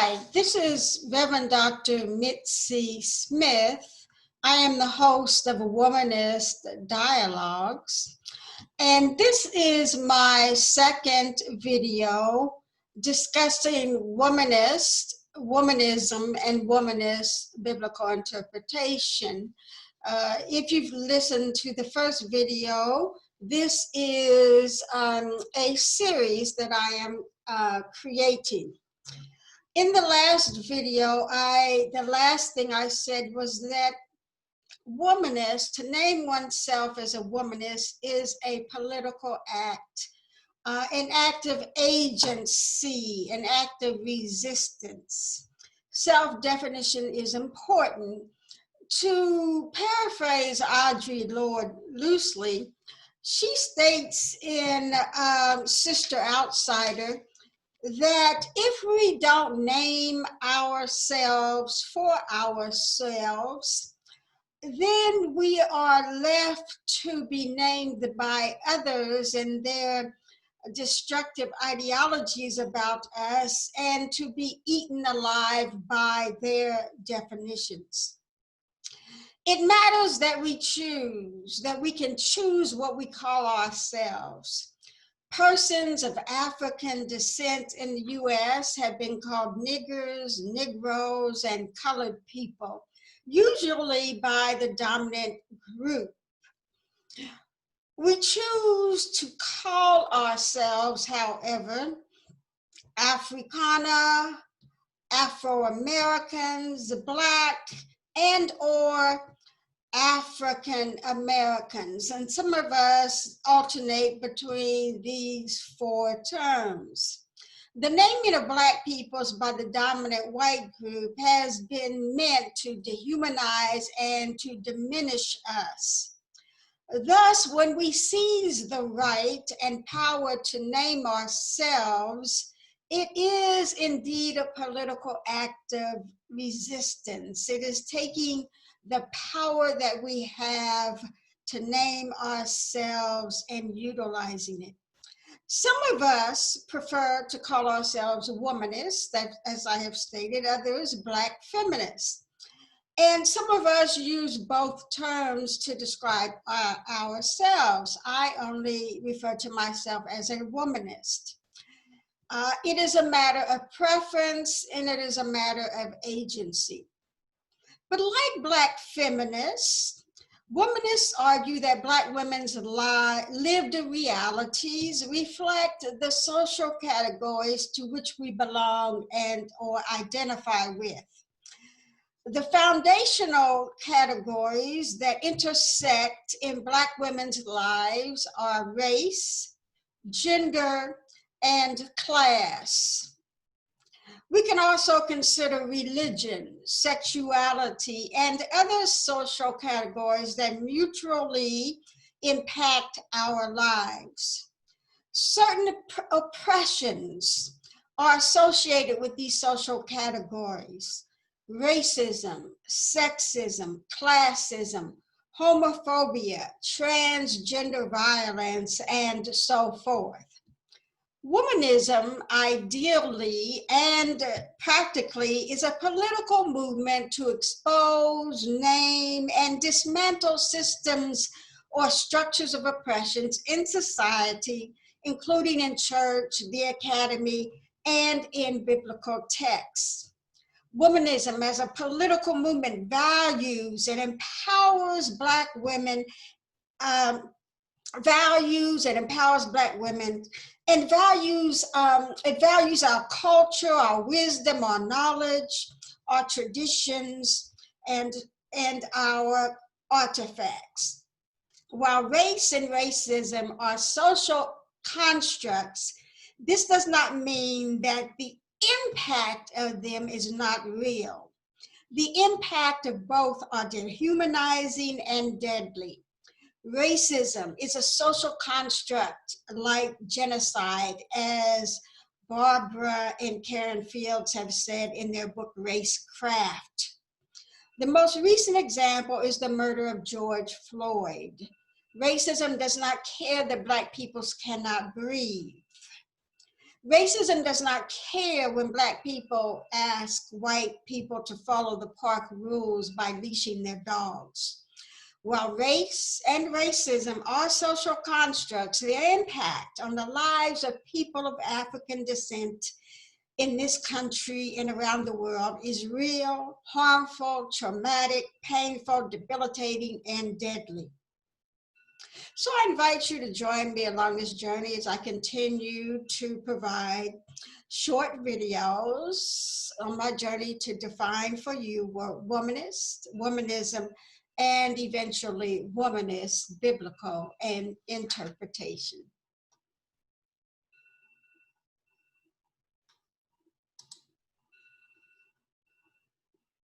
Hi, this is Reverend Dr. Mitzi Smith. I am the host of Womanist Dialogues, and this is my second video discussing womanism, and womanist biblical interpretation. If you've listened to the first video, this is a series that I am creating. In the last video, the last thing I said was that womanist, to name oneself as a womanist, is a political act, an act of agency, an act of resistance. Self-definition is important. To paraphrase Audre Lorde loosely, she states in Sister Outsider that if we don't name ourselves for ourselves, then we are left to be named by others and their destructive ideologies about us, and to be eaten alive by their definitions. It matters that we choose, that we can choose what we call ourselves. Persons of African descent in the U.S. have been called niggers, Negroes, and colored people, usually by the dominant group. We choose to call ourselves, however, Africana, Afro-Americans, Black, and/or African Americans, and some of us alternate between these four terms. The naming of Black peoples by the dominant white group has been meant to dehumanize and to diminish us. Thus, when we seize the right and power to name ourselves, it is indeed a political act of resistance. It is taking the power that we have to name ourselves and utilizing it. Some of us prefer to call ourselves womanists, as I have stated, others Black feminists. And some of us use both terms to describe ourselves. I only refer to myself as a womanist. It is a matter of preference, and it is a matter of agency. But like Black feminists, womanists argue that Black women's lived realities reflect the social categories to which we belong and or identify with. The foundational categories that intersect in Black women's lives are race, gender, and class. We can also consider religion, sexuality, and other social categories that mutually impact our lives. Certain oppressions are associated with these social categories: racism, sexism, classism, homophobia, transgender violence, and so forth. Womanism, ideally and practically, is a political movement to expose, name, and dismantle systems or structures of oppressions in society, including in church, the academy, and in biblical texts. Womanism as a political movement values and empowers Black women, and it values our culture, our wisdom, our knowledge, our traditions, and our artifacts. While race and racism are social constructs, this does not mean that the impact of them is not real. The impact of both are dehumanizing and deadly. Racism is a social construct like genocide, as Barbara and Karen Fields have said in their book, Racecraft. The most recent example is the murder of George Floyd. Racism does not care that Black peoples cannot breathe. Racism does not care when Black people ask white people to follow the park rules by leashing their dogs. While race and racism are social constructs, their impact on the lives of people of African descent in this country and around the world is real, harmful, traumatic, painful, debilitating, and deadly. So I invite you to join me along this journey as I continue to provide short videos on my journey to define for you what womanist, womanism, and eventually womanist, biblical, and interpretation.